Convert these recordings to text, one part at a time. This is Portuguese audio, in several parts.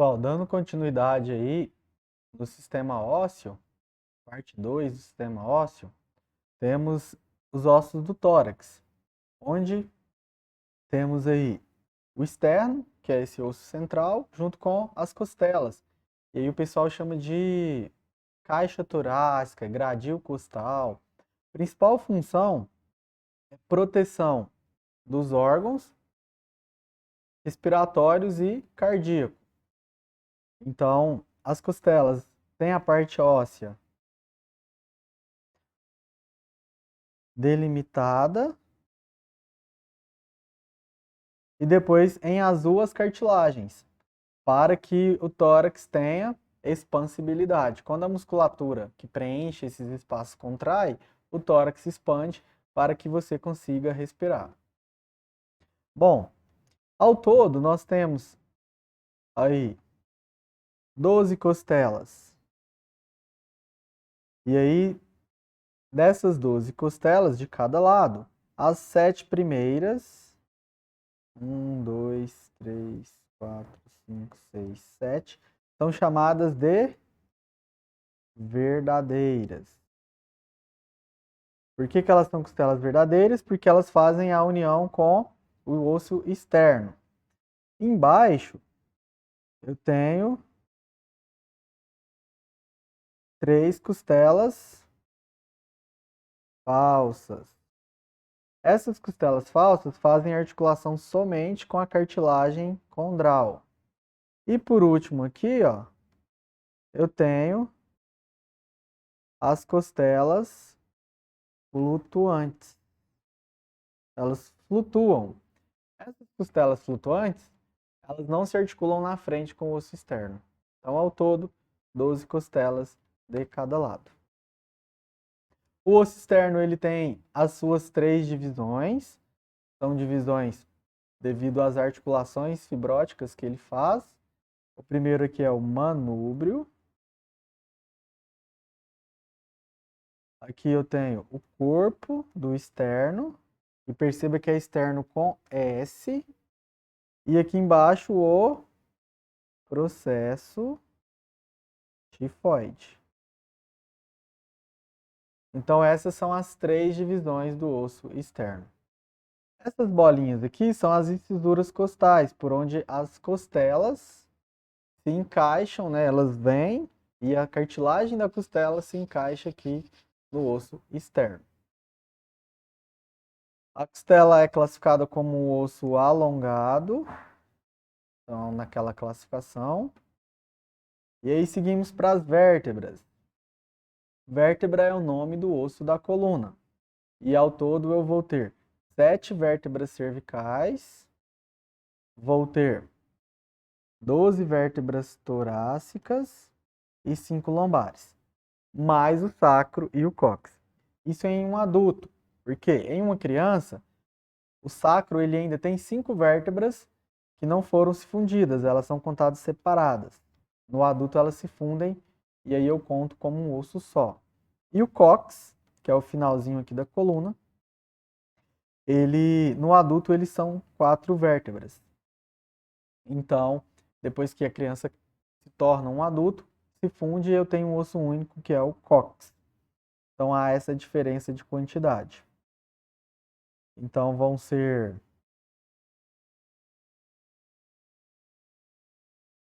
Pessoal, dando continuidade aí no sistema ósseo, parte 2 do sistema ósseo, temos os ossos do tórax, onde temos aí o externo, que é esse osso central, junto com as costelas. E aí o pessoal chama de caixa torácica, gradil costal. Principal função é proteção dos órgãos respiratórios e cardíacos. Então, as costelas têm a parte óssea delimitada e depois em azul as cartilagens, para que o tórax tenha expansibilidade. Quando a musculatura que preenche esses espaços contrai, o tórax expande para que você consiga respirar. Bom, ao todo nós temos aí 12 costelas. E aí, dessas 12 costelas de cada lado, as 7 primeiras, 1, 2, 3, 4, 5, 6, 7, são chamadas de verdadeiras. Por que elas são costelas verdadeiras? Porque elas fazem a união com o osso externo. Embaixo, eu tenho 3 costelas falsas. Essas costelas falsas fazem articulação somente com a cartilagem condral. E por último aqui, ó, eu tenho as costelas flutuantes. Elas flutuam. Essas costelas flutuantes, elas não se articulam na frente com o osso externo. Então, ao todo, 12 costelas de cada lado. O osso externo ele tem as suas 3 divisões. São divisões devido às articulações fibróticas que ele faz. O primeiro aqui é o manúbrio. Aqui eu tenho o corpo do externo. E perceba que é externo com S. E aqui embaixo o processo tifoide. Então essas são as 3 divisões do osso externo. Essas bolinhas aqui são as incisuras costais, por onde as costelas se encaixam, né? Elas vêm e a cartilagem da costela se encaixa aqui no osso externo. A costela é classificada como um osso alongado, então naquela classificação. E aí seguimos para as vértebras. Vértebra é o nome do osso da coluna. E ao todo eu vou ter 7 vértebras cervicais, vou ter 12 vértebras torácicas e 5 lombares, mais o sacro e o cóccix. Isso em um adulto, porque em uma criança, o sacro ele ainda tem 5 vértebras que não foram se fundidas, elas são contadas separadas. No adulto elas se fundem e aí eu conto como um osso só. E o cóccix, que é o finalzinho aqui da coluna, no adulto eles são 4 vértebras. Então, depois que a criança se torna um adulto, se funde e eu tenho um osso único que é o cóccix. Então há essa diferença de quantidade. Então vão ser,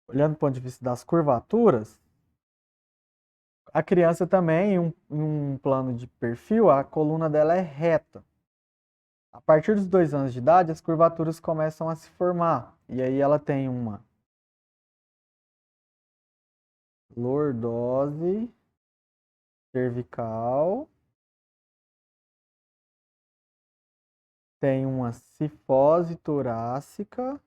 olhando do ponto de vista das curvaturas, a criança também, em um plano de perfil, a coluna dela é reta. A partir dos 2 anos de idade, as curvaturas começam a se formar. E aí ela tem uma lordose cervical, tem uma cifose torácica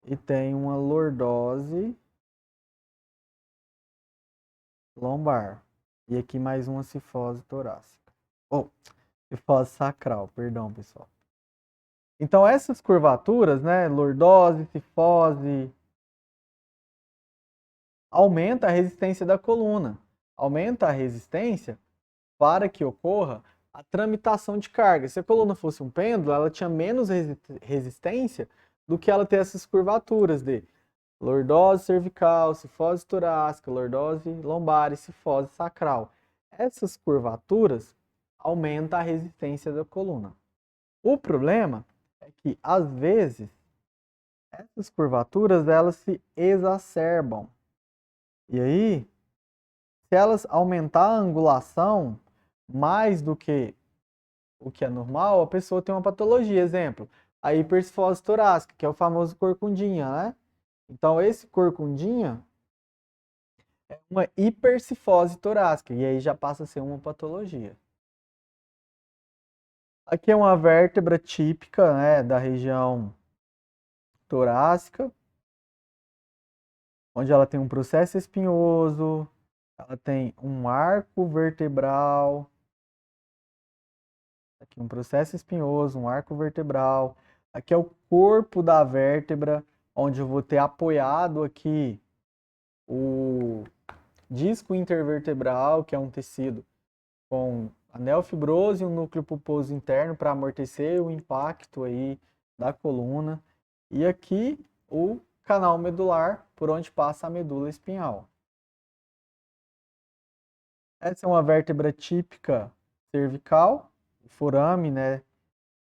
e tem uma lordose lombar. E aqui mais uma cifose torácica. Ou, cifose sacral, perdão, pessoal. Então essas curvaturas, né, lordose, cifose, aumenta a resistência da coluna. Aumenta a resistência para que ocorra a tramitação de carga. Se a coluna fosse um pêndulo, ela tinha menos resistência do que ela ter essas curvaturas de lordose cervical, cifose torácica, lordose lombar e cifose sacral. Essas curvaturas aumentam a resistência da coluna. O problema é que, às vezes, essas curvaturas elas se exacerbam. E aí, se elas aumentar a angulação mais do que o que é normal, a pessoa tem uma patologia. Exemplo, a hipercifose torácica, que é o famoso corcundinha, né? Então, esse corcundinha é uma hipercifose torácica, e aí já passa a ser uma patologia. Aqui é uma vértebra típica, né, da região torácica, onde ela tem um processo espinhoso, ela tem um arco vertebral, aqui um processo espinhoso, um arco vertebral. Aqui é o corpo da vértebra, onde eu vou ter apoiado aqui o disco intervertebral, que é um tecido com anel fibroso e um núcleo pulposo interno para amortecer o impacto aí da coluna. E aqui o canal medular, por onde passa a medula espinhal. Essa é uma vértebra típica cervical, o forame, né,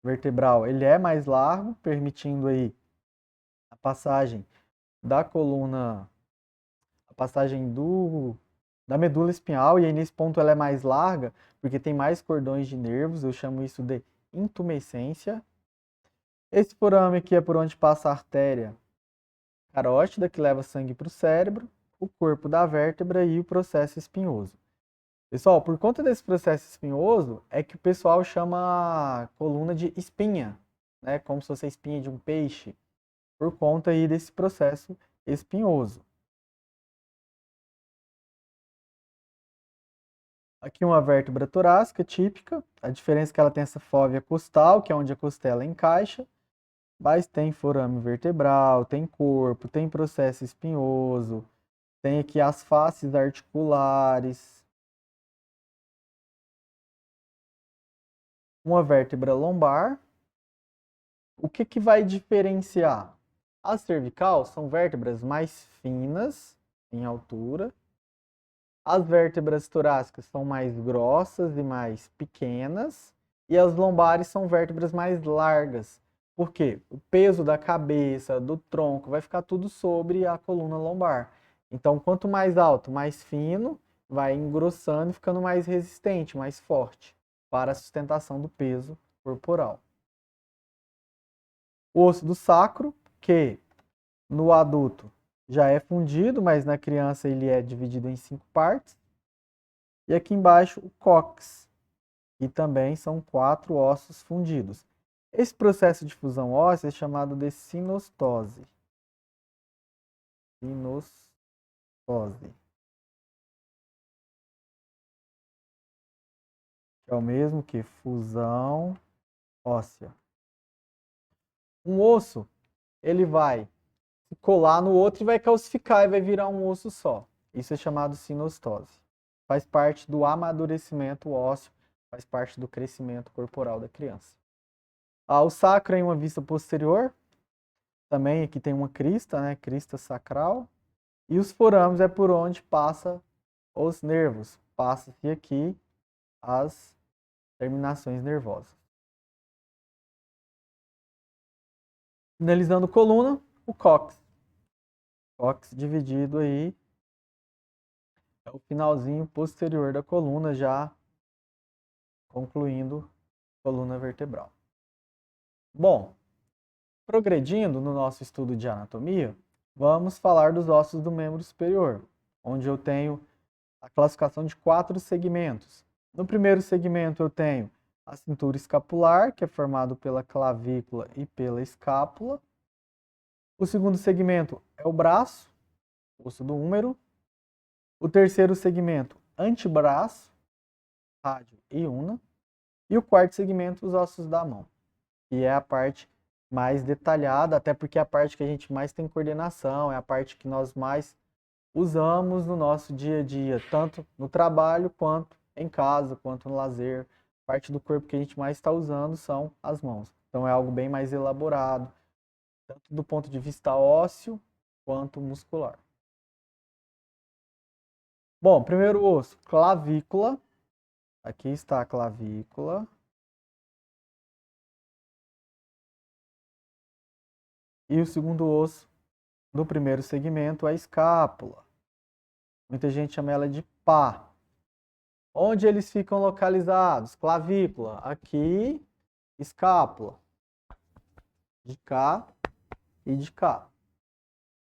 vertebral, ele é mais largo, permitindo aí a passagem da coluna, a passagem da medula espinhal, e aí nesse ponto ela é mais larga, porque tem mais cordões de nervos, eu chamo isso de intumescência. Esse forame aqui é por onde passa a artéria carótida, que leva sangue para o cérebro, o corpo da vértebra e o processo espinhoso. Pessoal, por conta desse processo espinhoso, é que o pessoal chama a coluna de espinha, né? Como se fosse a espinha de um peixe, por conta aí desse processo espinhoso. Aqui uma vértebra torácica típica, a diferença é que ela tem essa fóvea costal, que é onde a costela encaixa, mas tem forame vertebral, tem corpo, tem processo espinhoso, tem aqui as faces articulares. Uma vértebra lombar. O que vai diferenciar? A cervical são vértebras mais finas em altura. As vértebras torácicas são mais grossas e mais pequenas. E as lombares são vértebras mais largas. Por quê? O peso da cabeça, do tronco, vai ficar tudo sobre a coluna lombar. Então, quanto mais alto, mais fino, vai engrossando e ficando mais resistente, mais forte para a sustentação do peso corporal. O osso do sacro, que no adulto já é fundido, mas na criança ele é dividido em 5 partes. E aqui embaixo o cóccix, que também são 4 ossos fundidos. Esse processo de fusão óssea é chamado de sinostose. Sinostose. É o mesmo que fusão óssea. Um osso, ele vai se colar no outro e vai calcificar e vai virar um osso só. Isso é chamado sinostose. Faz parte do amadurecimento ósseo, faz parte do crescimento corporal da criança. O sacro em uma vista posterior, também aqui tem uma crista, né? Crista sacral. E os forames é por onde passa os nervos. Passa-se aqui as terminações nervosas. Finalizando coluna, o cóccix. Cóccix dividido aí, é o finalzinho posterior da coluna, já concluindo a coluna vertebral. Bom, progredindo no nosso estudo de anatomia, vamos falar dos ossos do membro superior, onde eu tenho a classificação de 4 segmentos. No primeiro segmento eu tenho a cintura escapular, que é formado pela clavícula e pela escápula. O segundo segmento é o braço, osso do húmero. O terceiro segmento, antebraço, rádio e una. E o quarto segmento, os ossos da mão, que é a parte mais detalhada, até porque é a parte que a gente mais tem coordenação, é a parte que nós mais usamos no nosso dia a dia, tanto no trabalho, quanto em casa, quanto no lazer. A parte do corpo que a gente mais está usando são as mãos. Então é algo bem mais elaborado. tanto do ponto de vista ósseo quanto muscular. Bom, primeiro osso, clavícula. Aqui está a clavícula. E o segundo osso do primeiro segmento, a escápula. Muita gente chama ela de pá. Onde eles ficam localizados? Clavícula, aqui, escápula, de cá e de cá.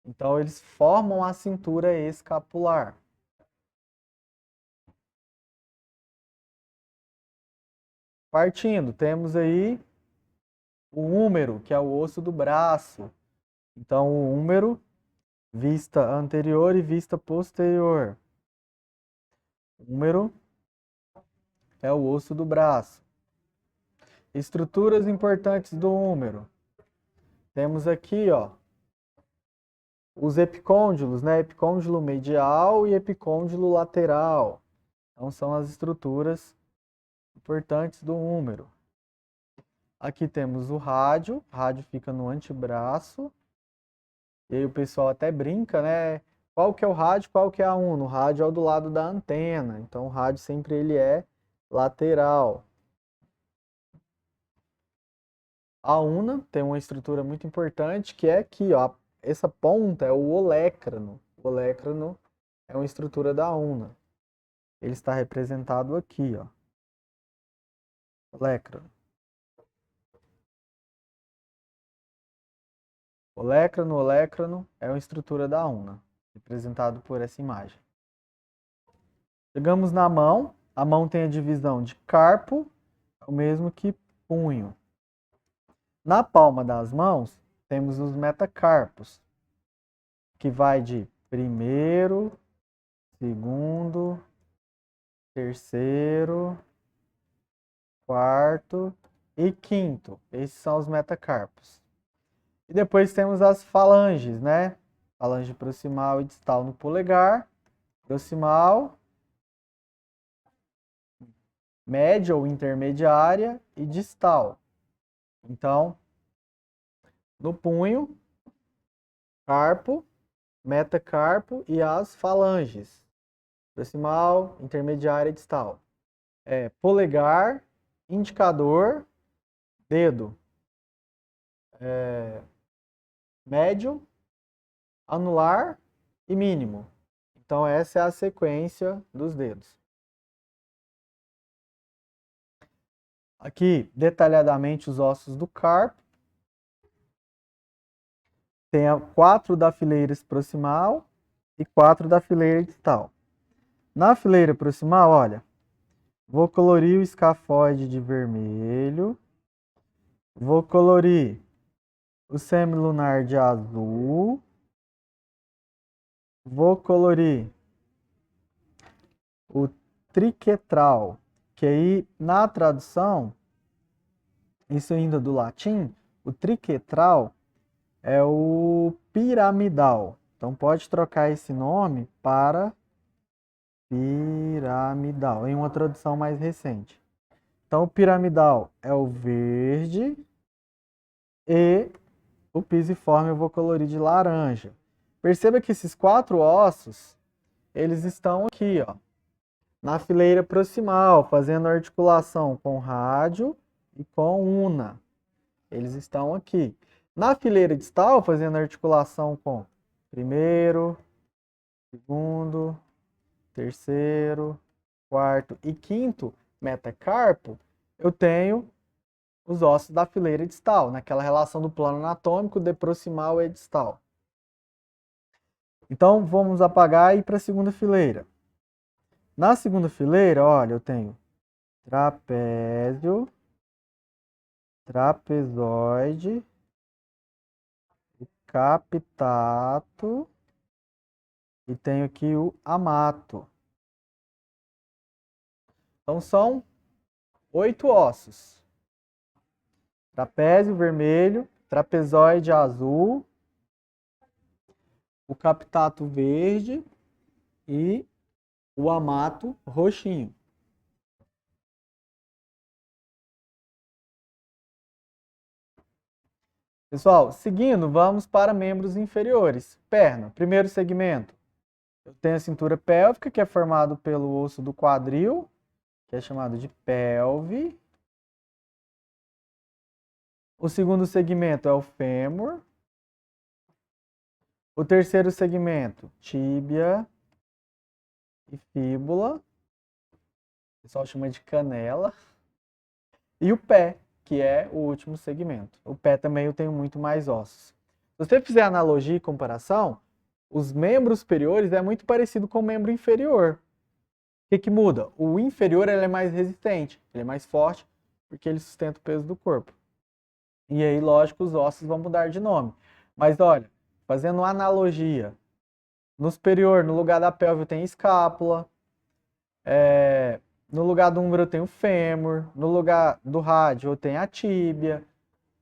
Então, eles formam a cintura escapular. Partindo, temos aí o húmero, que é o osso do braço. Então, o húmero, vista anterior e vista posterior. O húmero é o osso do braço. Estruturas importantes do húmero. Temos aqui, ó, os epicôndilos, né? Epicôndilo medial e epicôndilo lateral. Então, são as estruturas importantes do húmero. Aqui temos o rádio fica no antebraço. E aí o pessoal até brinca, né? Qual que é o rádio, qual que é a una? O rádio é o do lado da antena, então o rádio sempre ele é lateral. A una tem uma estrutura muito importante que é aqui, ó. Essa ponta é o olécrano. O olécrano é uma estrutura da una. Ele está representado aqui, ó. Olécrano. Olécrano é uma estrutura da una, representado por essa imagem. Chegamos na mão. A mão tem a divisão de carpo, é o mesmo que punho. Na palma das mãos, temos os metacarpos, que vai de primeiro, segundo, terceiro, quarto e quinto. Esses são os metacarpos. E depois temos as falanges, né? Falange proximal e distal no polegar, proximal, média ou intermediária e distal. Então, no punho, carpo, metacarpo e as falanges, proximal, intermediária e distal. Polegar, indicador, dedo, médio, anular e mínimo. Então, essa é a sequência dos dedos. Aqui, detalhadamente, os ossos do carpo. Tem 4 da fileira proximal e 4 da fileira distal. Na fileira proximal, olha, vou colorir o escafoide de vermelho. Vou colorir o semilunar de azul. Vou colorir o triquetral, que aí na tradução, isso ainda do latim, o triquetral é o piramidal. Então pode trocar esse nome para piramidal, em uma tradução mais recente. Então o piramidal é o verde e o pisiforme eu vou colorir de laranja. Perceba que esses 4 ossos, eles estão aqui, ó, na fileira proximal, fazendo articulação com rádio e com una. Eles estão aqui. Na fileira distal, fazendo articulação com primeiro, segundo, terceiro, quarto e quinto metacarpo, eu tenho os ossos da fileira distal, naquela relação do plano anatômico de proximal e distal. Então, vamos apagar e ir para a segunda fileira. Na segunda fileira, olha, eu tenho trapézio, trapezoide, capitato e tenho aqui o amato. Então, são 8 ossos. Trapézio vermelho, trapezoide azul, o capitato verde e o amato roxinho. Pessoal, seguindo, vamos para membros inferiores. Perna, primeiro segmento. Eu tenho a cintura pélvica, que é formado pelo osso do quadril, que é chamado de pelve. O segundo segmento é o fêmur. O terceiro segmento, tíbia e fíbula. O pessoal chama de canela. E o pé, que é o último segmento. O pé também eu tenho muito mais ossos. Se você fizer analogia e comparação, os membros superiores é muito parecido com o membro inferior. O que muda? O inferior ele é mais resistente, ele é mais forte, porque ele sustenta o peso do corpo. E aí, lógico, os ossos vão mudar de nome. Mas olha, fazendo uma analogia, no superior, no lugar da pelve, eu tenho escápula. No lugar do úmero eu tenho fêmur. No lugar do rádio eu tenho a tíbia.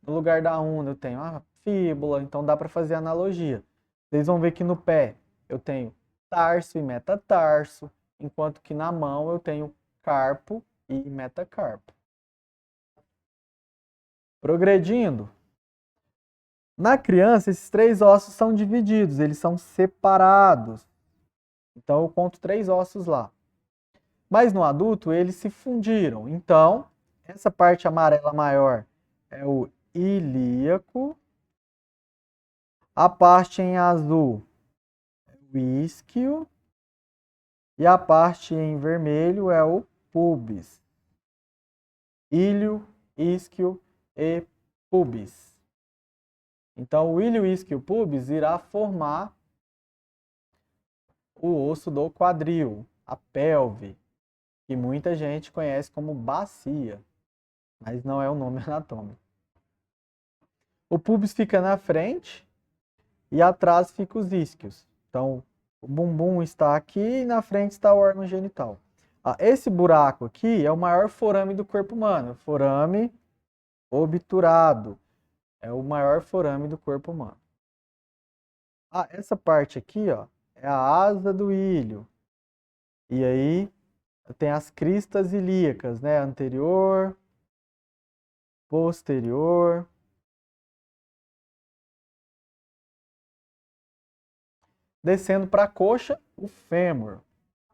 No lugar da una eu tenho a fíbula. Então dá para fazer analogia. Vocês vão ver que no pé eu tenho tarso e metatarso, enquanto que na mão eu tenho carpo e metacarpo. Progredindo. Na criança, esses três ossos são divididos, eles são separados. Então eu conto 3 ossos lá. Mas no adulto eles se fundiram. Então, essa parte amarela maior é o ilíaco. A parte em azul é o isquio. E a parte em vermelho é o pubis. Ilho, isquio e pubis. Então, o ilho, isquio e o pubis irá formar o osso do quadril, a pelve, que muita gente conhece como bacia, mas não é o nome anatômico. O pubis fica na frente e atrás fica os isquios. Então, o bumbum está aqui e na frente está o órgão genital. Esse buraco aqui é o maior forame do corpo humano, forame obturado. É o maior forame do corpo humano. Essa parte aqui, ó, é a asa do ilho. E aí tem as cristas ilíacas, né? Anterior, posterior. Descendo para a coxa, o fêmur.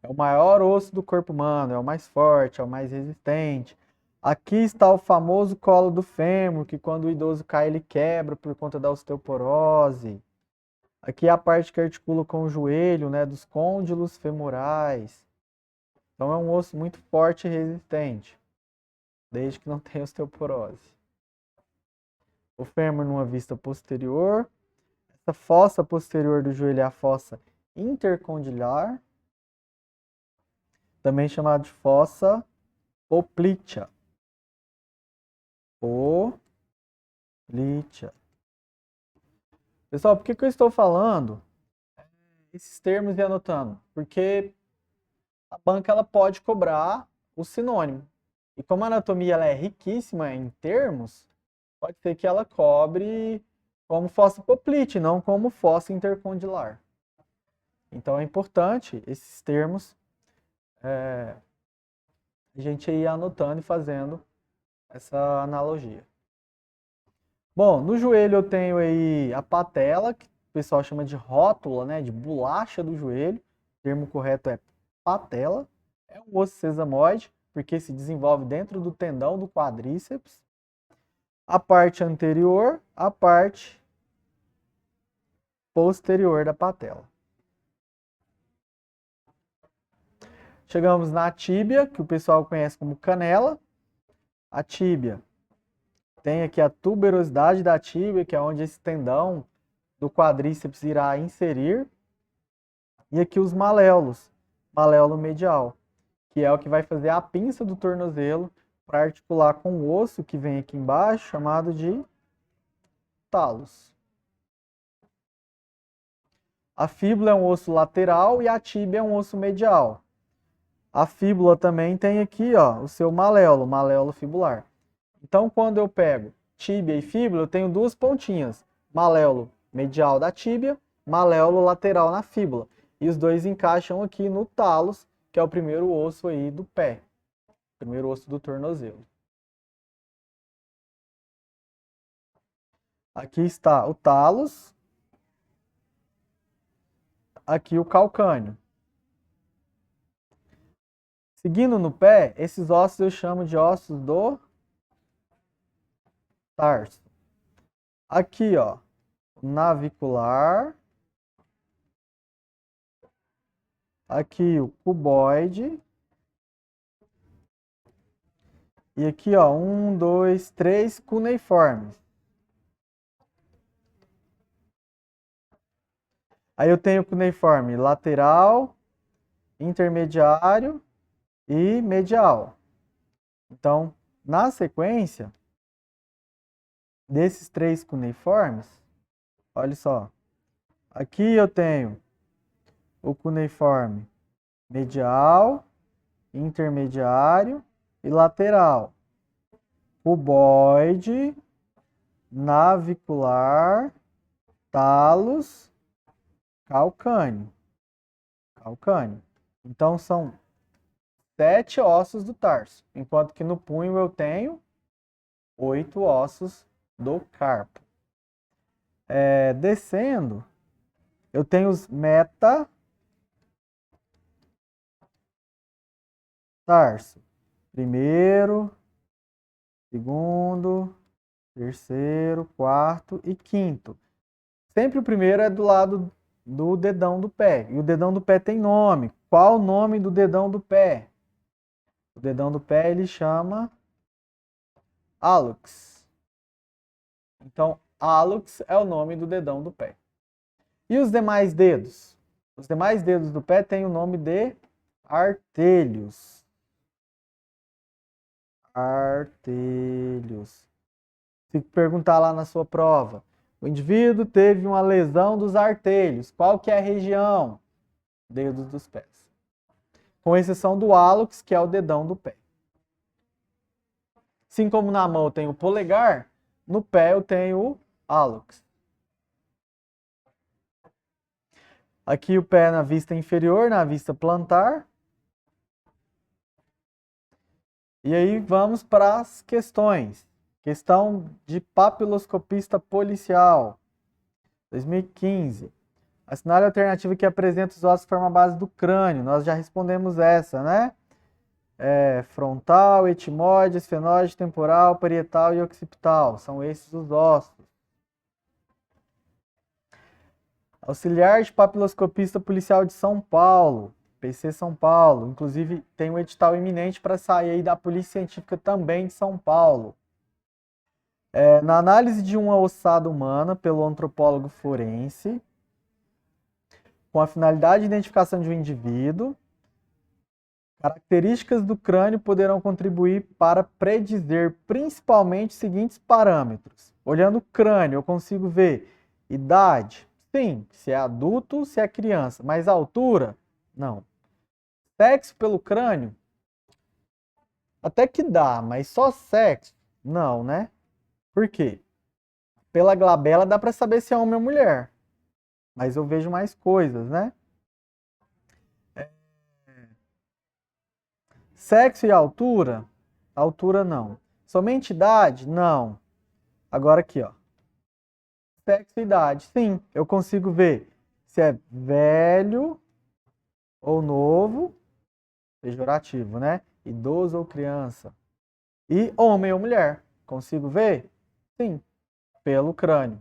É o maior osso do corpo humano, é o mais forte, é o mais resistente. Aqui está o famoso colo do fêmur, que quando o idoso cai, ele quebra por conta da osteoporose. Aqui é a parte que articula com o joelho, né, dos côndilos femorais. Então é um osso muito forte e resistente, desde que não tenha osteoporose. O fêmur numa vista posterior. Essa fossa posterior do joelho é a fossa intercondylar, também chamada de fossa poplítea. Poplítea. Pessoal, por que eu estou falando esses termos e anotando? Porque a banca ela pode cobrar o sinônimo. E como a anatomia ela é riquíssima em termos, pode ser que ela cobre como fossa poplítea, não como fossa intercondylar. Então é importante esses termos a gente ir anotando e fazendo essa analogia. Bom, no joelho eu tenho aí a patela, que o pessoal chama de rótula, né, de bolacha do joelho. O termo correto é patela. É um osso sesamoide, porque se desenvolve dentro do tendão do quadríceps. A parte anterior, a parte posterior da patela. Chegamos na tíbia, que o pessoal conhece como canela. A tíbia tem aqui a tuberosidade da tíbia, que é onde esse tendão do quadríceps irá inserir. E aqui os maléolos, maléolo medial, que é o que vai fazer a pinça do tornozelo para articular com o osso que vem aqui embaixo, chamado de talos. A fíbula é um osso lateral e a tíbia é um osso medial. A fíbula também tem aqui, ó, o seu maléolo, maléolo fibular. Então, quando eu pego tíbia e fíbula, eu tenho duas pontinhas, maléolo medial da tíbia, maléolo lateral na fíbula. E os dois encaixam aqui no talos, que é o primeiro osso aí do pé, primeiro osso do tornozelo. Aqui está o talos. Aqui o calcânio. Seguindo no pé, esses ossos eu chamo de ossos do tarso. Aqui, ó, navicular. Aqui o cuboide. E aqui, ó, 1, 2, 3 cuneiformes. Aí eu tenho cuneiforme lateral, intermediário e medial. Então, na sequência desses 3 cuneiformes, olha só. Aqui eu tenho o cuneiforme medial, intermediário e lateral. Cuboide, navicular, talos, calcânio. Então são 7 ossos do tarso, enquanto que no punho eu tenho 8 ossos do carpo. Descendo, eu tenho os metatarso. Primeiro, segundo, terceiro, quarto e quinto. Sempre o primeiro é do lado do dedão do pé. E o dedão do pé tem nome. Qual o nome do dedão do pé? O dedão do pé ele chama hallux. Então, hallux é o nome do dedão do pé. E os demais dedos? Os demais dedos do pé têm o nome de artelhos. Se perguntar lá na sua prova, o indivíduo teve uma lesão dos artelhos. Qual que é a região? Dedos dos pés. Com exceção do hallux, que é o dedão do pé. Assim como na mão eu tenho o polegar, no pé eu tenho o hallux. Aqui o pé na vista inferior, na vista plantar. E aí vamos para as questões. Questão de papiloscopista policial, 2015. Assinale a alternativa que apresenta os ossos que formam a base do crânio. Nós já respondemos essa, né? Frontal, etimoide, esfenóide, temporal, parietal e occipital. São esses os ossos. Auxiliar de papiloscopista policial de São Paulo, PC São Paulo. Inclusive, tem um edital iminente para sair aí da Polícia Científica também de São Paulo. Na análise de uma ossada humana pelo antropólogo forense, com a finalidade de identificação de um indivíduo, características do crânio poderão contribuir para predizer principalmente os seguintes parâmetros. Olhando o crânio, eu consigo ver idade, sim, se é adulto, se é criança, mas a altura, não. Sexo pelo crânio, até que dá, mas só sexo, não, né? Por quê? Pela glabela dá para saber se é homem ou mulher, mas eu vejo mais coisas, né? Sexo e altura? Altura não. Somente idade? Não. Agora aqui, ó. Sexo e idade. Sim, eu consigo ver se é velho ou novo, pejorativo, né? Idoso ou criança. E homem ou mulher. Consigo ver? Sim, pelo crânio.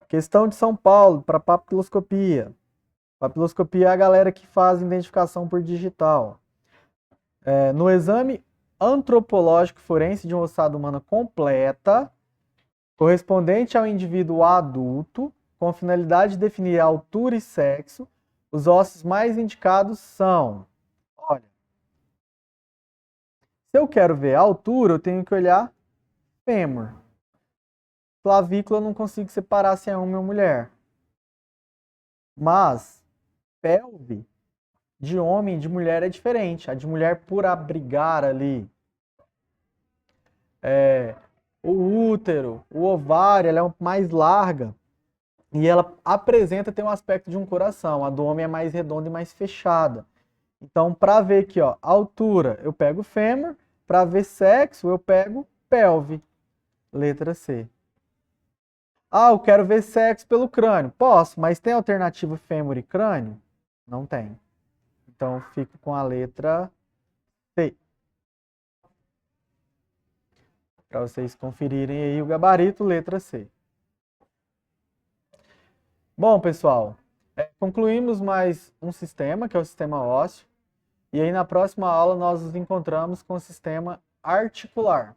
Questão de São Paulo para papiloscopia. Papiloscopia é a galera que faz identificação por digital. No exame antropológico forense de uma ossada humana completa, correspondente ao indivíduo adulto, com finalidade de definir a altura e sexo, os ossos mais indicados são... Olha, se eu quero ver a altura, eu tenho que olhar fêmur. Clavícula eu não consigo separar se é homem ou mulher. Mas pelve de homem e de mulher é diferente. A de mulher, por abrigar ali o útero, o ovário, ela é mais larga e ela tem um aspecto de um coração. A do homem é mais redonda e mais fechada. Então, para ver aqui, ó, altura, eu pego fêmur. Para ver sexo, eu pego pelve. Letra C. Ah, eu quero ver sexo pelo crânio. Posso, mas tem alternativa fêmur e crânio? Não tem. Então, eu fico com a letra C. Para vocês conferirem aí o gabarito, letra C. Bom, pessoal, concluímos mais um sistema, que é o sistema ósseo. E aí, na próxima aula, nós nos encontramos com o sistema articular.